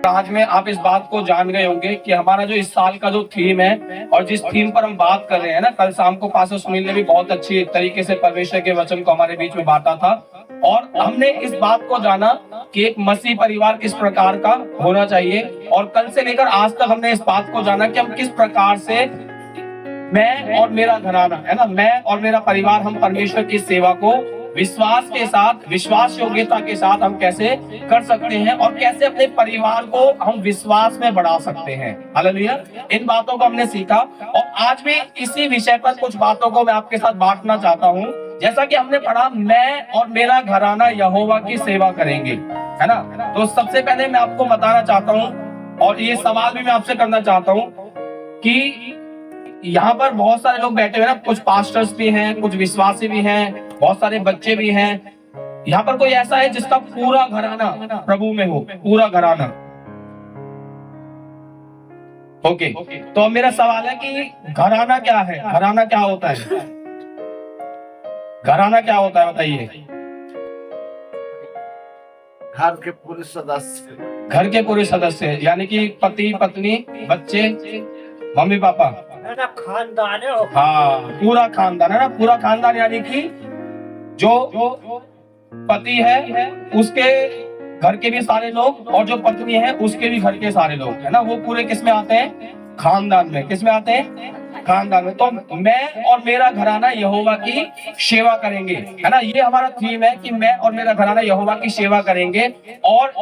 आज में आप इस बात को जान गए होंगे कि हमारा जो इस साल का जो थीम है और जिस थीम पर हम बात कर रहे हैं ना, कल शाम को पास्टर सुनील ने भी बहुत अच्छी तरीके से परमेश्वर के वचन को हमारे बीच में बांटा था और हमने इस बात को जाना कि एक मसीह परिवार किस प्रकार का होना चाहिए। और कल से लेकर आज तक हमने इस बात को जाना कि हम किस प्रकार से, मैं और मेरा घराना है ना, मैं और मेरा परिवार, हम परमेश्वर की सेवा को विश्वास के साथ, विश्वास योग्यता के साथ हम कैसे कर सकते हैं और कैसे अपने परिवार को हम विश्वास में बढ़ा सकते हैं। हालेलुया। इन बातों को हमने सीखा और आज भी इसी विषय पर कुछ बातों को मैं आपके साथ बांटना चाहता हूँ। जैसा कि हमने पढ़ा, मैं और मेरा घराना यहोवा की सेवा करेंगे, है ना। तो सबसे पहले मैं आपको बताना चाहता हूँ और ये सवाल भी मैं आपसे करना चाहता हूँ कि यहाँ पर बहुत सारे लोग बैठे हुए हैं, कुछ पास्टर्स भी हैं, कुछ विश्वासी भी हैं, बहुत सारे बच्चे भी हैं। यहाँ पर कोई ऐसा है जिसका पूरा घराना प्रभु में हो, पूरा घराना? ओके। तो अब मेरा सवाल है कि घराना क्या है? घराना क्या होता है? घराना क्या होता है बताइए? घर के पूरे सदस्य, घर के पूरे सदस्य यानी कि पति पत्नी, बच्चे, मम्मी पापा, खानदान है। हाँ, पूरा खानदान है ना। पूरा खानदान यानी कि जो पति है उसके घर के भी सारे लोग और जो पत्नी है उसके भी घर के सारे लोग, है ना, वो पूरे किस में आते हैं? खानदान में। किस में आते हैं? खानदान में। तो मैं और मेरा घराना यहोवा की सेवा करेंगे, है ना। ये हमारा थीम है कि मैं और मेरा घराना यहोवा की सेवा करेंगे। और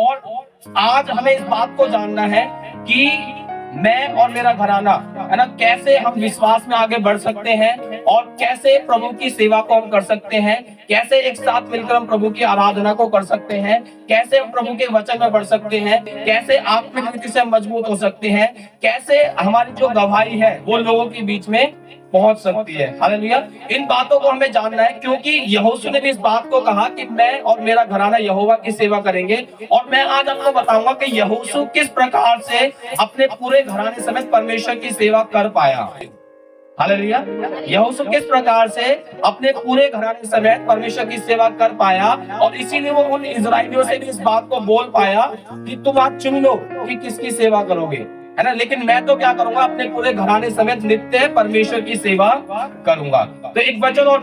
आज हमें इस बात को जानना है कि मैं और मेरा घराना, है ना, कैसे हम विश्वास में आगे बढ़ सकते हैं और कैसे प्रभु की सेवा को हम कर सकते हैं, कैसे एक साथ मिलकर हम प्रभु की आराधना को कर सकते हैं, कैसे हम प्रभु के वचन में बढ़ सकते हैं, कैसे आत्मिक रीति से मजबूत हो सकते हैं, कैसे हमारी जो गवाही है वो लोगों के बीच में पहुंच सकती है। हालेलुया। इन बातों को हमें जानना है क्योंकि यहोशू ने भी इस बात को कहा कि मैं और मेरा घराना यहोवा की सेवा करेंगे। और मैं आज आपको बताऊंगा कि यहोशू किस प्रकार से अपने पूरे घराने समेत परमेश्वर की सेवा कर पाया। हालेलुया। यहोशू किस प्रकार से अपने पूरे घराने समेत परमेश्वर की सेवा कर पाया और इसीलिए वो उन इजराइलियों से भी इस बात को बोल पाया कि तुम आज चुन लो कि किसकी सेवा करोगे, है ना, लेकिन मैं तो क्या करूंगा, अपने पूरे घराने समेत नित्य परमेश्वर की सेवा करूंगा। तो एक वचन और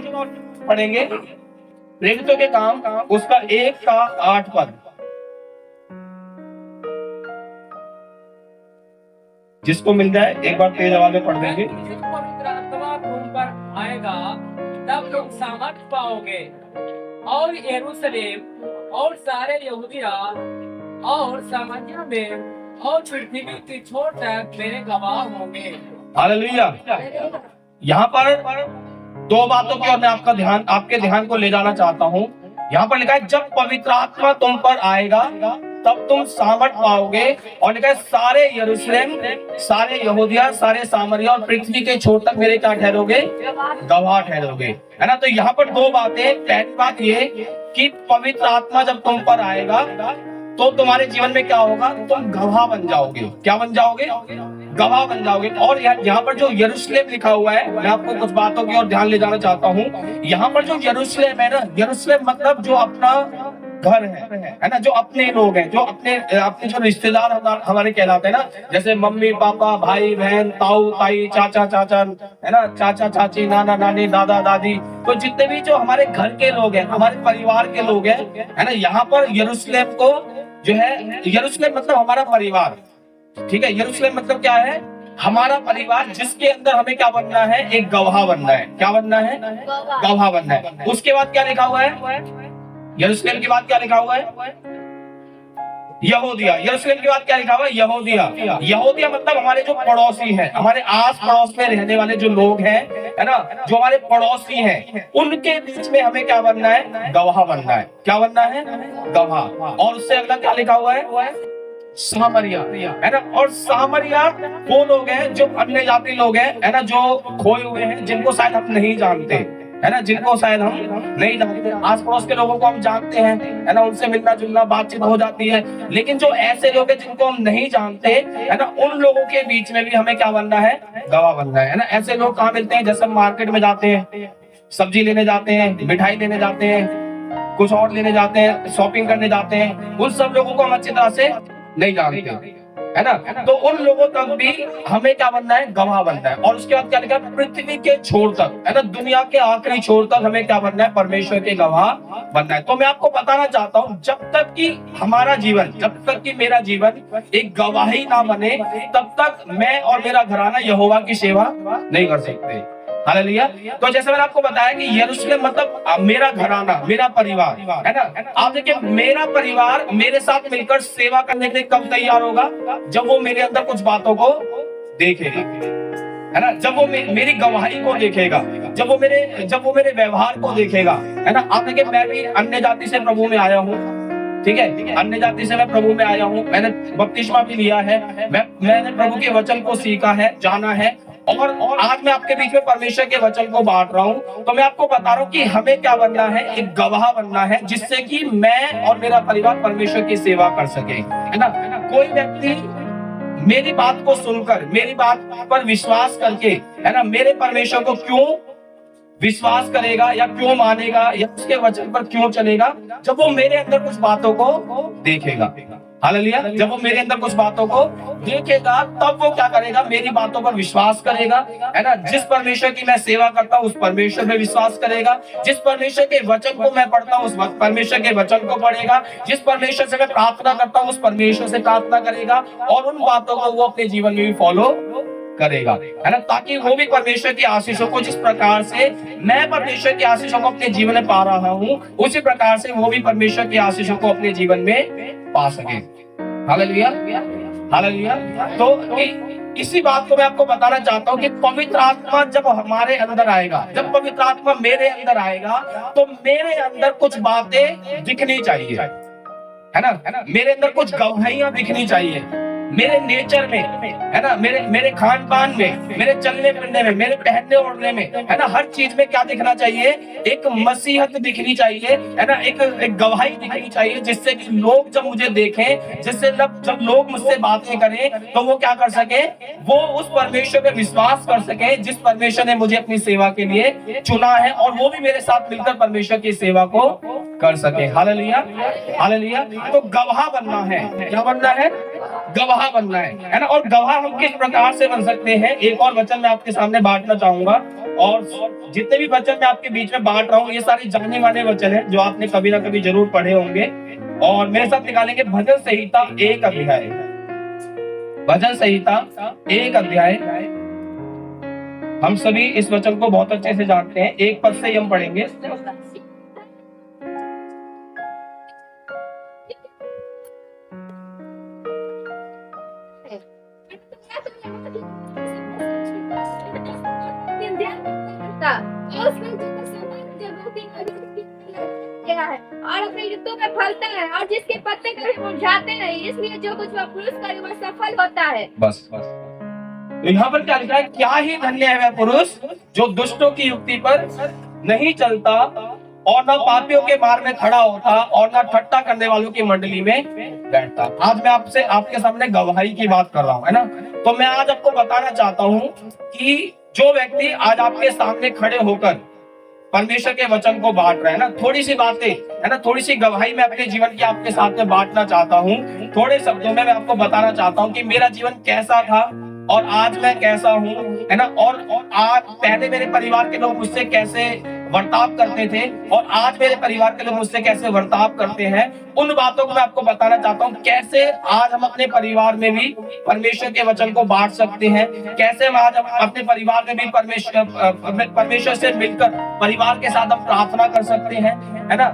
पढ़ेंगे, प्रेरितों के काम उसका 1:8 पद। जिसको मिल जाए एक बार तेज आवाज में पढ़ देंगे। पवित्र आत्मा तुम पर आएगा तब तुम सामर्थ पाओगे और यरूशलेम और सारे यहूदिया और सामरिया में और पृथ्वी की छोर तक मेरे गवाह होंगे। हालेलुया। यहाँ पर दो बातों की ओर मैं आपके ध्यान को ले जाना चाहता हूँ। यहाँ पर लिखा है जब पवित्र आत्मा तुम पर आएगा तब तुम सामर्थ पाओगे, और लिखा है सारे यरूशलेम, सारे यहूदिया, सारे सामरिया और पृथ्वी के छोर तक मेरे क्या ठहरोगे? गवाह ठहरोगे, है ना। तो यहाँ पर दो बातें। पहली बात ये कि पवित्र आत्मा जब तुम पर आएगा तो तुम्हारे जीवन में क्या होगा? तुम गवाह बन जाओगे। क्या बन जाओगे? गवाह बन जाओगे। और यहाँ पर जो यरूशलेम लिखा हुआ है, मैं आपको कुछ बातों की ओर ध्यान ले जाना चाहता हूँ। यहाँ पर जो यरूशलेम है ना, यरूशलेम मतलब जो अपना घर है ना, जो अपने लोग हैं, जो अपने जो रिश्तेदार हमारे कहलाते हैं ना, जैसे मम्मी पापा, भाई बहन, ताऊ ताई, चाचा चाचा, है ना, चाचा चाची, नाना नानी, दादा दादी, तो जितने भी जो हमारे घर के लोग हैं, हमारे परिवार के लोग हैं, है ना, यहाँ पर यरूशलेम को जो है, यरूशलेम मतलब हमारा परिवार, ठीक है। यरूशलेम मतलब क्या है? हमारा परिवार, जिसके अंदर हमें क्या बनना है? एक गवाह बनना है। क्या बनना है? गवाह बनना है। उसके बाद क्या लिखा हुआ है? यरूशलेम के बाद क्या लिखा हुआ है? यहूदिया। यरूशलेम के बाद क्या लिखा हुआ है? यहूदिया। यहूदिया मतलब हमारे जो पड़ोसी हैं, हमारे आस पड़ोस में रहने वाले जो लोग हैं, है ना, जो हमारे पड़ोसी हैं, उनके बीच में हमें क्या बनना है? गवाह बनना है। क्या बनना है? गवाह। और उससे अगला क्या लिखा हुआ है? सामरिया, है ना। और सामरिया वो लोग हैं जो अन्य जाति लोग हैं, है ना, जो खोए हुए हैं, जिनको शायद हम नहीं जानते, है ना, जिनको शायद हम नहीं जानते। आस पड़ोस के लोगों को हम जानते हैं, है ना, उनसे मिलना जुलना बातचीत हो जाती है, लेकिन जो ऐसे लोग हैं जिनको हम नहीं जानते, है ना, उन लोगों के बीच में भी हमें क्या बनना है? गवाह बनना है ना। ऐसे लोग कहाँ मिलते हैं? जैसे हम मार्केट में जाते हैं, सब्जी लेने जाते हैं, मिठाई लेने जाते हैं, कुछ और लेने जाते हैं, शॉपिंग करने जाते हैं, उन सब लोगों को हम अच्छी तरह से नहीं जानते, है ना। तो उन लोगों तक भी हमें क्या बनना है, गवाह बनना है। और उसके बाद क्या लिखा, पृथ्वी के छोर तक, है ना, दुनिया के आखिरी छोर तक हमें क्या बनना है, परमेश्वर के गवाह बनना है। तो मैं आपको बताना चाहता हूँ, जब तक कि हमारा जीवन, जब तक कि मेरा जीवन एक गवाही ना बने, तब तक मैं और मेरा घराना यहोवा की सेवा नहीं कर सकते। हालेलुया। तो जैसे मैंने आपको बताया कि यरूशलेम मतलब मेरा घराना, मेरा परिवार, है ना। आप देखिए, मेरा परिवार मेरे साथ मिलकर सेवा करने के लिए कब तैयार होगा, जब वो मेरे अंदर कुछ बातों को देखेगा, है ना, जब वो मेरी गवाही को देखेगा, जब वो मेरे व्यवहार को देखेगा, है ना। आप देखिए, मैं भी अन्य जाति से प्रभु में आया हूँ, ठीक है, अन्य जाति से मैं प्रभु में आया हूँ, मैंने बपतिस्मा भी लिया है, मैंने प्रभु के वचन को सीखा है, जाना है, और आज मैं आपके बीच में परमेश्वर के वचन को बांट रहा हूँ। तो मैं आपको बता रहा हूँ कि हमें क्या बनना है, एक गवाह बनना है, जिससे कि मैं और मेरा परिवार परमेश्वर की सेवा कर सके, है ना। कोई व्यक्ति मेरी बात को सुनकर, मेरी बात पर विश्वास करके, है ना, मेरे परमेश्वर को क्यों विश्वास करेगा या क्यों मानेगा या उसके वचन पर क्यों चलेगा, जब वो मेरे अंदर कुछ बातों को देखेगा। हालेलुया। जब वो मेरे अंदर कुछ बातों को देखेगा, तब वो क्या करेगा, मेरी बातों पर विश्वास करेगा, है ना। जिस परमेश्वर की मैं सेवा करता हूँ उस परमेश्वर में विश्वास करेगा, जिस परमेश्वर के वचन को मैं पढ़ता हूँ उस परमेश्वर के वचन को पढ़ेगा, जिस परमेश्वर से मैं प्रार्थना करता हूँ उस परमेश्वर से प्रार्थना करेगा, और उन बातों को वो अपने जीवन में भी फॉलो करेगा, है ना, ताकि वो भी परमेश्वर की आशीषों को, जिस प्रकार से मैं परमेश्वर की आशीषों को अपने जीवन में पा रहा हूँ, उसी प्रकार से वो भी परमेश्वर की आशीषों को अपने जीवन में पा सके। Hallelujah, hallelujah. तो इसी बात को मैं आपको बताना चाहता हूँ कि पवित्र आत्मा जब हमारे अंदर आएगा, जब पवित्र आत्मा मेरे अंदर आएगा, तो मेरे अंदर कुछ बातें दिखनी चाहिए, है ना, मेरे अंदर कुछ गवाहियां दिखनी चाहिए, मेरे नेचर में, है ना, मेरे खान पान में, मेरे चलने फिरने में, मेरे पहनने ओढ़ने में, है ना, हर चीज में क्या दिखना चाहिए, एक मसीहत दिखनी चाहिए, है ना, एक गवाही दिखनी चाहिए, जिससे कि लोग जब मुझे देखें, जिससे जब लोग मुझसे बातें करें, तो वो क्या कर सके, वो उस परमेश्वर पे विश्वास कर सके जिस परमेश्वर ने मुझे अपनी सेवा के लिए चुना है, और वो भी मेरे साथ मिलकर परमेश्वर की सेवा को कर सके। Hallelujah, hallelujah. तो गवाह बनना है, क्या बनना है, गवाह बनना है ना। और गवाह हम किस प्रकार से बन सकते हैं, एक और वचन मैं आपके सामने बांटना चाहूंगा, और जितने भी वचन मैं आपके बीच में बांट रहा हूँ, ये सारे जाने माने वचन है जो आपने कभी ना कभी जरूर पढ़े होंगे। और मेरे साथ निकालेंगे भजन संहिता 1 अध्याय, भजन संहिता 1 अध्याय। हम सभी इस वचन को बहुत अच्छे से जानते हैं, 1 पद से हम पढ़ेंगे। और अपने ऋतु में फलता है, और जिसके पत्ते कभी मुरझाते नहीं, इसलिए जो कुछ वह पुरुष करे वह सफल होता है। बस तो यहाँ पर क्या लिखा है, क्या ही धन्य है वह पुरुष जो दुष्टों की युक्ति पर नहीं चलता, और न पापियों के मार्ग में खड़ा होता, और न ठट्टा करने वालों की मंडली में बैठता। आज मैं आपसे आपके सामने गवाही की बात कर रहा हूँ, है ना। तो मैं आज आपको बताना चाहता हूँ कि जो व्यक्ति आज आपके सामने खड़े होकर परमेश्वर के वचन को बांट रहे हैं ना, थोड़ी सी बातें, है ना, थोड़ी सी गवाही मैं अपने जीवन की आपके साथ में बांटना चाहता हूँ। थोड़े शब्दों में मैं आपको बताना चाहता हूँ कि मेरा जीवन कैसा था और आज मैं कैसा हूँ, है ना। और आज पहले मेरे परिवार के लोग मुझसे कैसे वर्ताव करते थे, और आज मेरे परिवार के लोग मुझसे कैसे वर्ताव करते हैं, उन बातों को मैं आपको बताना चाहता हूँ। कैसे आज हम अपने परिवार में भी परमेश्वर के वचन को बांट सकते हैं, कैसे हम आज अपने परिवार में भी परमेश्वर से मिलकर परिवार के साथ हम प्रार्थना कर सकते हैं, है ना।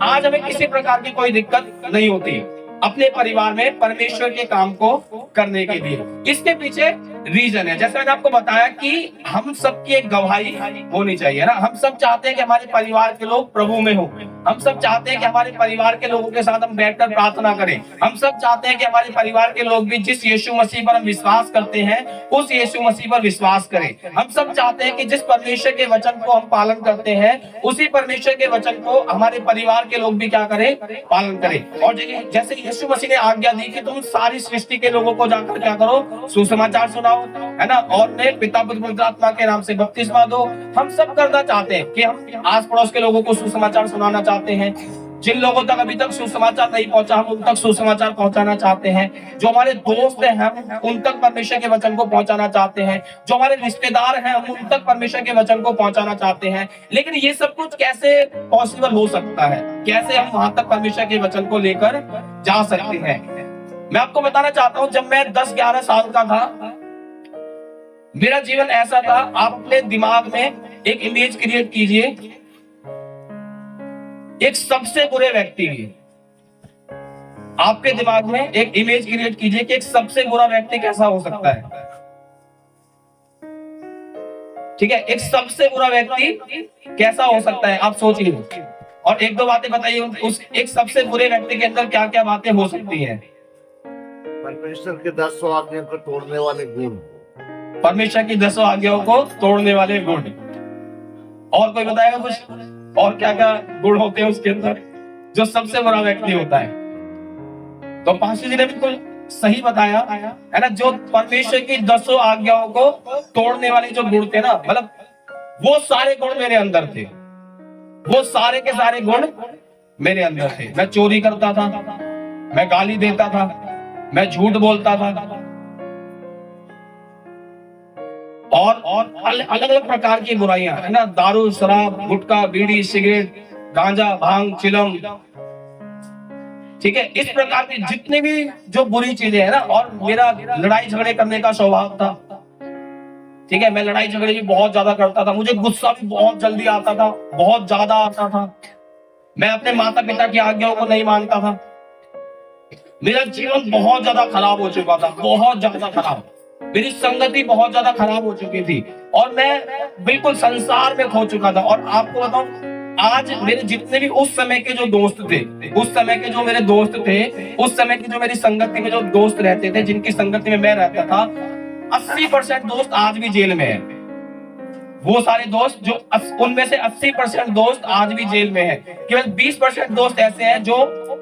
आज हमें किसी प्रकार की कोई दिक्कत नहीं होती अपने परिवार में परमेश्वर के काम को करने के लिए। इसके पीछे रीजन है, जैसे मैंने आपको बताया कि हम सबकी एक गवाही होनी चाहिए ना। हम सब चाहते हैं कि हमारे परिवार के लोग प्रभु में हो, हम सब चाहते हैं कि हमारे परिवार के लोगों के साथ हम बैठकर प्रार्थना करें, हम सब चाहते हैं कि हमारे परिवार के लोग भी जिस यीशु मसीह पर हम विश्वास करते हैं उस यीशु मसीह पर विश्वास करें। हम सब चाहते हैं कि जिस परमेश्वर के वचन को हम पालन करते हैं उसी परमेश्वर के वचन को हमारे परिवार के लोग भी क्या करें, पालन करें। और जैसे यीशु मसीह ने आज्ञा दी कि तुम सारी सृष्टि के लोगों को जाकर क्या करो, सुसमाचार सुनाओ, है ना, और ने पिता पुत्र पवित्र आत्मा के नाम से बपतिस्मा दो। हम सब करना चाहते हैं कि हम आस पड़ोस के लोगों को सुसमाचार सुनाना चाहते हैं, जिन लोगों तक अभी तक सुसमाचार नहीं पहुंचा, हम उन तक सुसमाचार पहुंचाना चाहते हैं। जो हमारे दोस्त हैं, हम उन तक परमेश्वर के वचन को पहुंचाना चाहते हैं। जो हमारे रिश्तेदार हैं, हम उन तक परमेश्वर के वचन को पहुंचाना चाहते हैं। लेकिन ये सब कुछ कैसे पॉसिबल हो सकता है? कैसे हम वहां तक परमेश्वर के वचन को लेकर जा सकते हैं? मैं आपको बताना चाहता हूं, जब मैं 10-11 साल का था, मेरा जीवन ऐसा था। आप अपने दिमाग में एक इमेज क्रिएट कीजिए, एक सबसे बुरे व्यक्ति की। आपके दिमाग में एक इमेज क्रिएट कीजिए कि एक सबसे बुरा व्यक्ति कैसा हो सकता है। ठीक है, एक सबसे बुरा व्यक्ति कैसा हो सकता है, आप सोचिए। और एक दो बातें बताइए, उस एक सबसे बुरे व्यक्ति के अंदर क्या क्या बातें हो सकती हैं। परमेश्वर के 10 आज्ञा को तोड़ने वाले गुण, परमेश्वर की 10 आज्ञाओं को तोड़ने वाले गुण। और कोई बताएगा कुछ? और क्या क्या गुण होते हैं उसके अंदर जो सबसे बुरा व्यक्ति होता है? तो पास्टर जी ने बिल्कुल सही बताया है ना। जो परमेश्वर की 10 आज्ञाओं को तोड़ने वाले जो गुण थे ना, मतलब वो सारे गुण मेरे अंदर थे। वो सारे के सारे गुण मेरे अंदर थे। मैं चोरी करता था, मैं गाली देता था, मैं झूठ बोलता था, और अलग अलग प्रकार की बुराइयां है ना। दारू, शराब, गुटखा, बीड़ी, सिगरेट, गांजा, भांग, चिलम, ठीक है, इस प्रकार की जितनी भी जो बुरी चीजें है ना। और मेरा लड़ाई झगड़े करने का स्वभाव था। ठीक है, मैं लड़ाई झगड़े भी बहुत ज्यादा करता था। मुझे गुस्सा भी बहुत जल्दी आता था, बहुत ज्यादा आता था। मैं अपने माता पिता की आज्ञाओं को नहीं मानता था। मेरा जीवन बहुत ज्यादा खराब हो चुका था, बहुत ज्यादा खराब। मेरी संगति बहुत ज्यादा खराब हो चुकी थी और मैं बिल्कुल संसार में खो चुका था। और आपको बताऊं, आज मेरे जितने भी उस समय के जो दोस्त थे, उस समय के जो मेरे दोस्त थे, उस समय की जो मेरी संगति में जो दोस्त रहते थे, जिनकी संगति में मैं रहता था, 80% दोस्त आज भी जेल में है। वो सारे दोस्त जो उनमें से 80% दोस्त आज भी जेल में है। केवल 20% दोस्त ऐसे हैं जो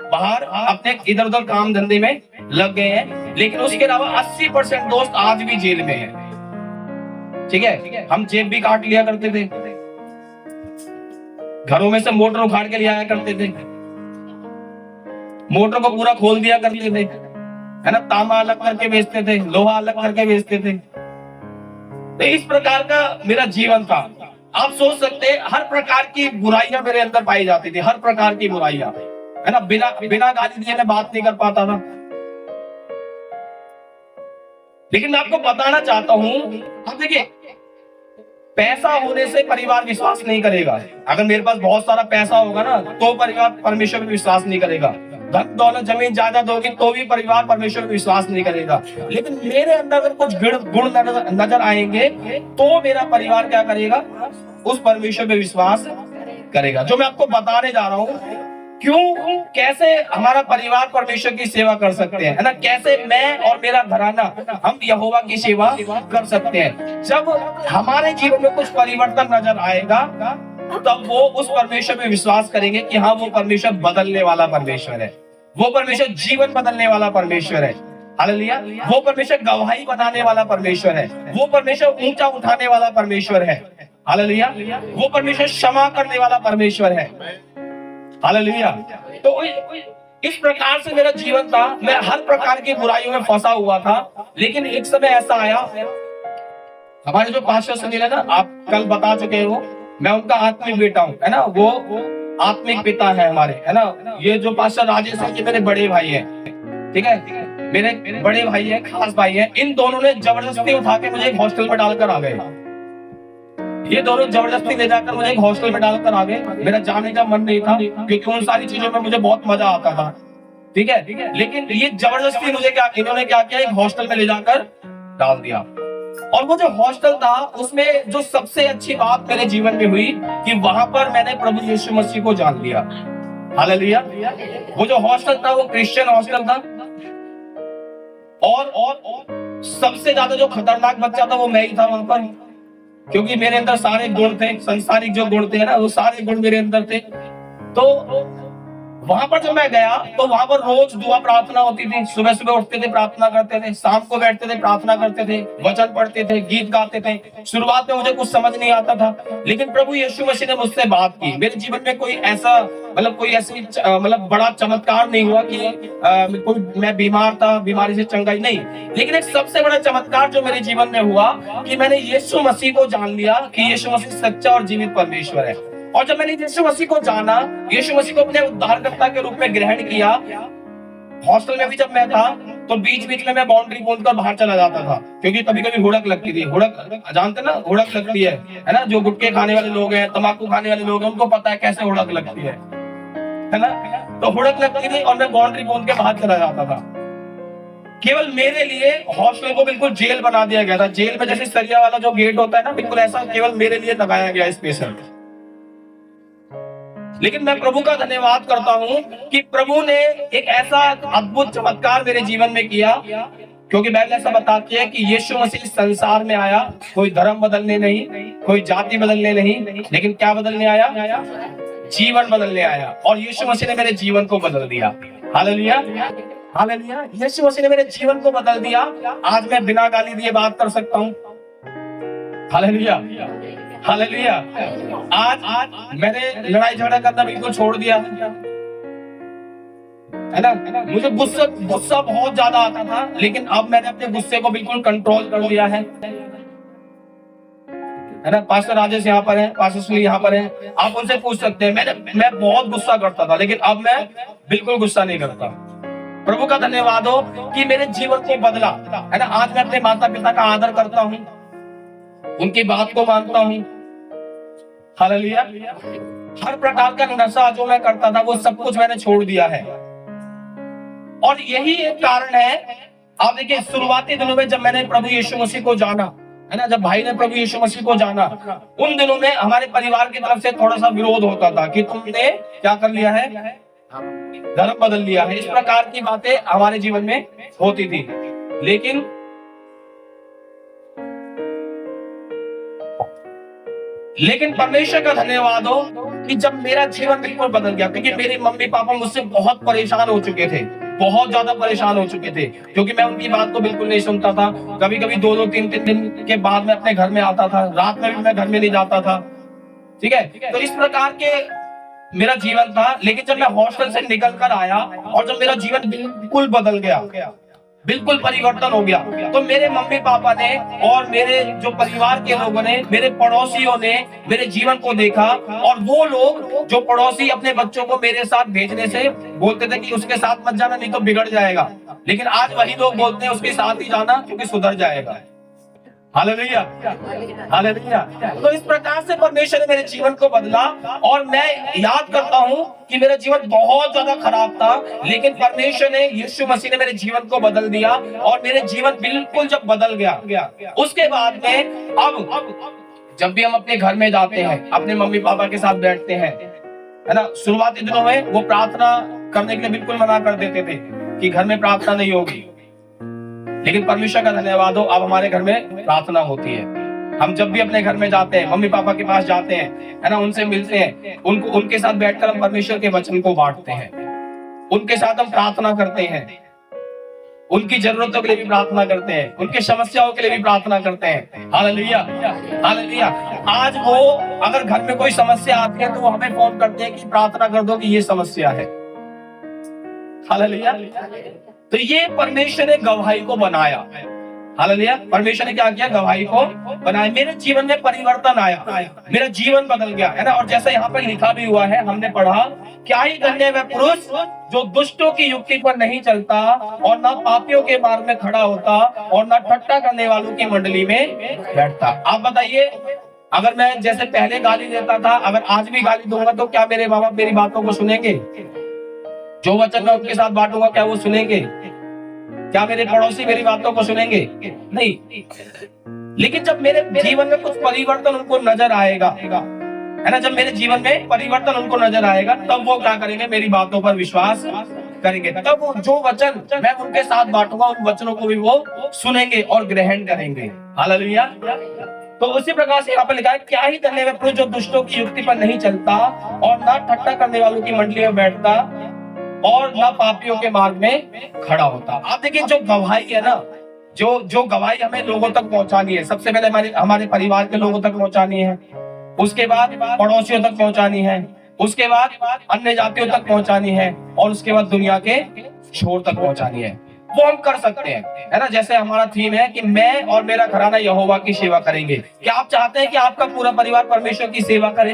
बाहर अपने इधर उधर काम धंधे में लग गए हैं। लेकिन उसके अलावा 80% दोस्त आज भी जेल में हैं। ठीक है, हम जेब भी काट लिया करते थे, घरों में से मोटर उखाड़ के ले आया करते थे, मोटर को पूरा खोल दिया करते थे, है ना। तांबा अलग करके बेचते थे, लोहा अलग करके बेचते थे। तो इस प्रकार का मेरा जीवन था। आप सोच सकते हैं, हर प्रकार की बुराइयां मेरे अंदर पाई जाती थी, हर प्रकार की बुराइयां, है ना। बिना गाली दिए मैं बात नहीं कर पाता था। लेकिन मैं आपको बताना चाहता हूं, अब देखिए, पैसा होने से परिवार विश्वास नहीं करेगा। अगर मेरे पास बहुत सारा पैसा होगा ना, तो परिवार परमेश्वर में विश्वास नहीं करेगा। धन दौलत जमीन जायदाद होगी तो भी परिवार परमेश्वर में विश्वास नहीं करेगा। लेकिन मेरे अंदर अगर कुछ गुण नजर आएंगे तो मेरा परिवार क्या करेगा? उस परमेश्वर में विश्वास करेगा। जो मैं आपको बताने जा रहा हूं, क्यों, कैसे हमारा परिवार परमेश्वर की सेवा कर सकते हैं, है ना। कैसे मैं और मेरा घराना हम यहोवा की सेवा कर सकते हैं। जब हमारे जीवन में कुछ परिवर्तन नजर आएगा तब वो उस परमेश्वर में विश्वास करेंगे कि हाँ, वो परमेश्वर बदलने वाला परमेश्वर है, वो परमेश्वर जीवन बदलने वाला परमेश्वर है। हालेलुया। वो परमेश्वर गवाही बनाने वाला परमेश्वर है, वो परमेश्वर ऊंचा उठाने वाला परमेश्वर है। हालेलुया। वो परमेश्वर क्षमा करने वाला परमेश्वर है। हालेलुया। तो इस प्रकार से मेरा जीवन था। मैं हर प्रकार की बुराइयों में फंसा हुआ था। लेकिन एक समय ऐसा आया, हमारे जो पास्टर सुनील है ना, आप कल बता चुके हो, मैं उनका आत्मिक बेटा हूँ, है ना। वो आत्मिक पिता है हमारे, है ना। ये जो पास्टर राजेश है, ये मेरे बड़े भाई है। ठीक है, मेरे बड़े भाई है, खास भाई है। इन दोनों ने जबरदस्ती उठा के मुझे एक हॉस्टल में डालकर आ गए। ये दोनों जबरदस्ती ले जाकर मुझे एक हॉस्टल में डालकर आ गए। मेरा जाने का मन नहीं था, क्योंकि उन सारी चीजों में मुझे बहुत मजा आता था। ठीक है, लेकिन ये जबरदस्ती मुझे इन्होंने क्या किया, एक हॉस्टल में ले जाकर डाल दिया। और वो जो हॉस्टल था, उसमें जो सबसे अच्छी बात मेरे जीवन में हुई कि वहां पर मैंने प्रभु यीशु मसीह को जान लिया। हालेलुया। वो जो हॉस्टल था वो क्रिश्चियन हॉस्टल था। और सबसे ज्यादा जो खतरनाक बच्चा था वो मैं ही था वहां पर, क्योंकि मेरे अंदर सारे गुण थे, संसारिक जो गुण थे ना, वो सारे गुण मेरे अंदर थे। तो वहां पर जब मैं गया तो वहां पर रोज दुआ प्रार्थना होती थी। सुबह सुबह उठते थे, प्रार्थना करते थे, शाम को बैठते थे, प्रार्थना करते थे, वचन पढ़ते थे, गीत गाते थे। शुरुआत में मुझे कुछ समझ नहीं आता था, लेकिन प्रभु यीशु मसीह ने मुझसे बात की। मेरे जीवन में कोई ऐसा कोई ऐसी बड़ा चमत्कार नहीं हुआ कि मैं बीमार था, बीमारी से चंगाई नहीं, लेकिन एक सबसे बड़ा चमत्कार जो मेरे जीवन में हुआ कि मैंने यीशु मसीह को जान लिया कि यीशु मसीह सच्चा और जीवित परमेश्वर है। और जब मैंने यीशु मसीह को जाना, यीशु मसीह को अपने उद्धारकर्ता के रूप में ग्रहण किया, हॉस्टल में भी जब मैं था तो बीच बीच में मैं बाउंड्री खोलकर बाहर चला जाता था, क्योंकि कभी कभी हुड़क लगती थी। हुड़क जानते ना, हुड़क लगती है ना। जो गुटखे खाने वाले लोग हैं, तंबाकू खाने वाले लोग हैं, उनको पता है कैसे हुड़क लगती है ना। तो हुड़क लगती थी और मैं बाउंड्री खोल के बाहर चला जाता था। केवल मेरे लिए हॉस्टल को बिल्कुल जेल बना दिया गया था। जेल में जैसे सरिया वाला जो गेट होता है ना, बिल्कुल ऐसा केवल मेरे लिए लगाया गया स्पेशल। लेकिन मैं प्रभु का धन्यवाद करता हूं कि प्रभु ने एक ऐसा अद्भुत चमत्कार मेरे जीवन में किया, क्योंकि बाइबल ऐसा बताती है कि यीशु मसीह संसार में आया कोई धर्म बदलने नहीं, कोई जाति बदलने नहीं, लेकिन क्या बदलने आया? जीवन बदलने आया। और यीशु मसीह ने मेरे जीवन को बदल दिया। Hallelujah, hallelujah. यीशु मसीह ने मेरे जीवन को बदल दिया। आज मैं बिना गाली दिए बात कर सकता हूँ। Hallelujah, hallelujah. आज मैंने लड़ाई झगड़ा करना बिल्कुल छोड़ दिया है ना। मुझे गुस्सा बहुत ज्यादा आता था, लेकिन अब मैंने अपने गुस्से को बिल्कुल कंट्रोल कर लिया है ना। पास्टर राजेश यहाँ पर है, पास्टर सुनील यहाँ पर है, आप उनसे पूछ सकते हैं। मैं बहुत गुस्सा करता था, लेकिन अब मैं बिल्कुल गुस्सा नहीं करता। प्रभु का धन्यवाद हो कि मेरे जीवन को बदला है ना। आज मैं अपने माता पिता का आदर करता हूँ, उनकी बात को मानता हूँ। हालेलुया। हर प्रकार का नशा जो मैं करता था, वो सब कुछ मैंने छोड़ दिया है। और यही एक कारण है। आप देखिए, शुरुआती दिनों में जब मैंने प्रभु यीशु मसीह को जाना है ना, जब भाई ने प्रभु यीशु मसीह को जाना, उन दिनों में हमारे परिवार की तरफ से थोड़ा सा विरोध होता था कि तुमने क्या कर लिया है, धर्म बदल लिया है। इस प्रकार की बातें हमारे जीवन में होती थी। लेकिन परमेश्वर का धन्यवाद हो कि जब मेरा जीवन बिल्कुल बदल गया, क्योंकि मेरे मम्मी पापा मुझसे बहुत परेशान हो चुके थे, बहुत ज्यादा परेशान हो चुके थे, क्योंकि मैं उनकी बात को बिल्कुल नहीं सुनता था। कभी कभी 2-2, 3-3 दिन के बाद मैं अपने घर में आता था, रात में भी मैं घर में नहीं जाता था। ठीक है, तो इस प्रकार के मेरा जीवन था। लेकिन जब मैं हॉस्टल से निकल कर आया और जब मेरा जीवन बिल्कुल बदल गया, बिल्कुल परिवर्तन हो गया, तो मेरे मम्मी पापा ने और मेरे जो परिवार के लोगों ने, मेरे पड़ोसियों ने मेरे जीवन को देखा। और वो लोग जो पड़ोसी अपने बच्चों को मेरे साथ भेजने से बोलते थे कि उसके साथ मत जाना, नहीं तो बिगड़ जाएगा, लेकिन आज वही लोग बोलते हैं उसके साथ ही जाना क्योंकि सुधर जाएगा। Hallelujah, hallelujah. तो इस प्रकार से परमेश्वर ने मेरे जीवन को बदला। और मैं याद करता हूं कि मेरा जीवन बहुत ज्यादा खराब था, लेकिन परमेश्वर ने, यीशु मसीह ने मेरे जीवन को बदल दिया। और मेरे जीवन बिल्कुल जब बदल गया, उसके बाद में अब जब भी हम अपने घर में जाते हैं, अपने मम्मी पापा के साथ बैठते हैं है ना, शुरुआती दिनों में वो प्रार्थना करने के लिए बिल्कुल मना कर देते थे कि घर में प्रार्थना नहीं होगी। लेकिन परमेश्वर का धन्यवाद हो, अब हमारे घर में प्रार्थना होती है। हम जब भी अपने घर में जाते हैं, मम्मी पापा के पास जाते हैं है ना, उनसे मिलते हैं, उनके साथ बैठकर हम परमेश्वर के वचन को बांटते हैं, उनके साथ हम प्रार्थना करते हैं, उनकी जरूरतों के लिए भी प्रार्थना करते हैं, उनकी समस्याओं के लिए भी प्रार्थना करते हैं। Hallelujah, hallelujah. आज वो अगर घर में कोई समस्या आती है तो वो हमें फोन करते हैं कि प्रार्थना कर दो कि ये समस्या है। हालेलुया। तो ये परमेश्वर ने गवाही को बनाया। हालेलुया। परमेश्वर ने क्या किया? गवाही को बनाया। मेरे जीवन में परिवर्तन आया, मेरा जीवन बदल गया है ना। और जैसा यहाँ पर लिखा भी हुआ है, हमने पढ़ा, क्या ही धन्य वह पुरुष जो दुष्टों की युक्ति पर नहीं चलता और ना पापियों के मार्ग में खड़ा होता और ना ठट्ठा करने वालों की मंडली में बैठता। आप बताइए, अगर मैं जैसे पहले गाली देता था, अगर आज भी गाली दूंगा तो क्या मेरे माँ बाप मेरी बातों को सुनेंगे? जो वचन मैं उनके साथ बांटूंगा क्या वो सुनेंगे? क्या मेरे पड़ोसी मेरी बातों को सुनेंगे? नहीं। लेकिन जब मेरे जीवन में कुछ परिवर्तन उनको नजर आएगा है ना, जब मेरे जीवन में परिवर्तन उनको नजर आएगा, तब वो क्या करेंगे? मेरी बातों पर विश्वास करेंगे। तब जो वचन मैं उनके साथ बांटूंगा, उन वचनों को भी वो सुनेंगे और ग्रहण करेंगे। हालेलुया। तो उसी प्रकार से यहाँ पर लिखा है, क्या ही धन्य वह पुरुष जो दुष्टों की युक्ति पर नहीं चलता और ना ठट्ठा करने वालों की मंडली में बैठता और न पापियों के मार्ग में खड़ा होता। आप देखिए जो गवाही है ना, जो गवाही हमें लोगों तक पहुंचानी है, सबसे पहले हमारे परिवार के लोगों तक पहुंचानी है, उसके बाद पड़ोसियों तक पहुंचानी है, उसके बाद अन्य जातियों तक पहुंचानी है, और उसके बाद दुनिया के छोर तक पहुंचानी है। वो हम कर सकते हैं, है ना। जैसे हमारा थीम है कि मैं और मेरा घराना यहोवा की सेवा करेंगे। क्या आप चाहते हैं कि आपका पूरा परिवार परमेश्वर की सेवा करे?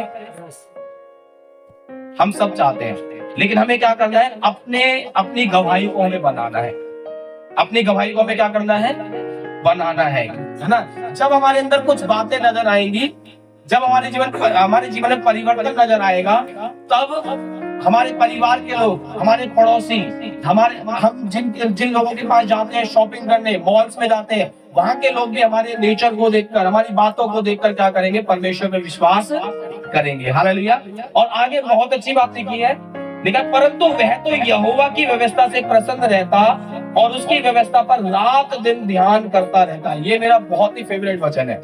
हम सब चाहते हैं, लेकिन हमें क्या करना है? अपनी गवाही को हमें बनाना है। अपनी गवाही को हमें क्या करना है? बनाना है ना। जब हमारे अंदर कुछ बातें नजर आएंगी, जब हमारे जीवन में परिवर्तन नजर आएगा, तब हमारे परिवार के लोग, हमारे पड़ोसी, हम जिन लोगों के पास जाते हैं शॉपिंग करने, मॉल्स में जाते हैं, वहां के लोग भी हमारे नेचर को देखकर, हमारी बातों को देखकर क्या करेंगे? परमेश्वर में विश्वास करेंगे। हालेलुया। और आगे बहुत अच्छी बात लिखी है, लेकिन परंतु वह तो यहोवा की व्यवस्था से प्रसन्न रहता और उसकी व्यवस्था पर रात दिन ध्यान करता रहता। ये मेरा बहुत ही फेवरेट वचन है।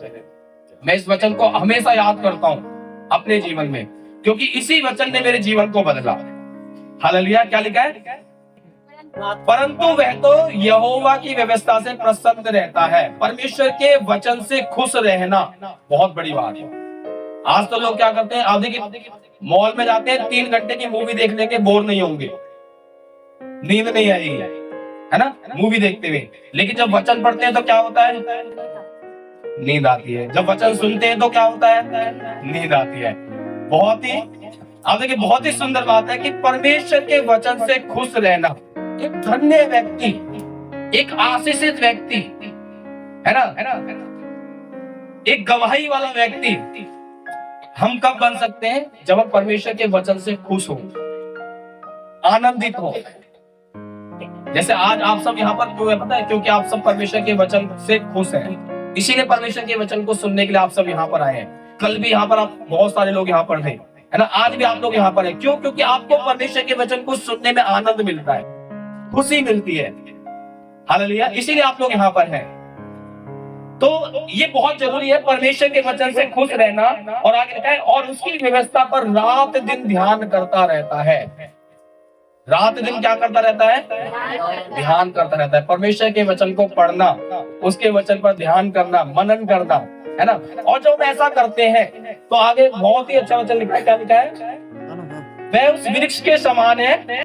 मैं इस वचन को हमेशा याद करता हूँ अपने जीवन में, क्योंकि इसी वचन ने मेरे जीवन को बदला। हालेलुया। क्या लिखा है? परंतु वह तो यहोवा की व्यवस्था से प्रसन्न रहता है। परमेश्वर के वचन से खुश रहना बहुत बड़ी बात है। आज तो लोग क्या करते हैं, आप देखिए मॉल में जाते हैं, 3 घंटे की मूवी देखने के बोर नहीं होंगे, नींद नहीं आएगी, है ना, मूवी देखते हुए। लेकिन जब वचन पढ़ते हैं तो क्या होता है? नींद आती है। जब वचन सुनते हैं तो क्या होता है? नींद आती है। बहुत ही, आप देखिए, बहुत ही सुंदर बात है कि परमेश्वर के वचन से खुश रहना एक धन्य व्यक्ति, एक आशीषित व्यक्ति, है ना, एक गवाही वाला व्यक्ति हम कब बन सकते हैं? जब हम परमेश्वर के वचन से खुश हो, आनंदित हो। जैसे आज आप सब यहाँ पर क्यों है पता है? क्योंकि आप सब परमेश्वर के वचन से खुश हैं, इसीलिए परमेश्वर के वचन को सुनने के लिए आप सब यहाँ पर आए हैं। कल भी यहाँ पर आप बहुत सारे लोग यहाँ पर थे, है ना, आज भी आप लोग यहाँ पर हैं। क्यों? क्योंकि आपको परमेश्वर के वचन को सुनने में आनंद मिलता है, खुशी मिलती है। हालेलुया। इसीलिए आप लोग यहाँ पर हैं। तो ये बहुत जरूरी है, परमेश्वर के वचन से खुश रहना। और आगे लिखा है, और उसकी व्यवस्था पर रात दिन ध्यान करता रहता है। रात दिन क्या करता रहता है? ध्यान करता रहता है। परमेश्वर के वचन को पढ़ना, उसके वचन पर ध्यान करना, मनन करना, है ना। और जब हम ऐसा करते हैं तो आगे बहुत ही अच्छा वचन लिखा है। क्या लिखा है? वह उस वृक्ष के समान है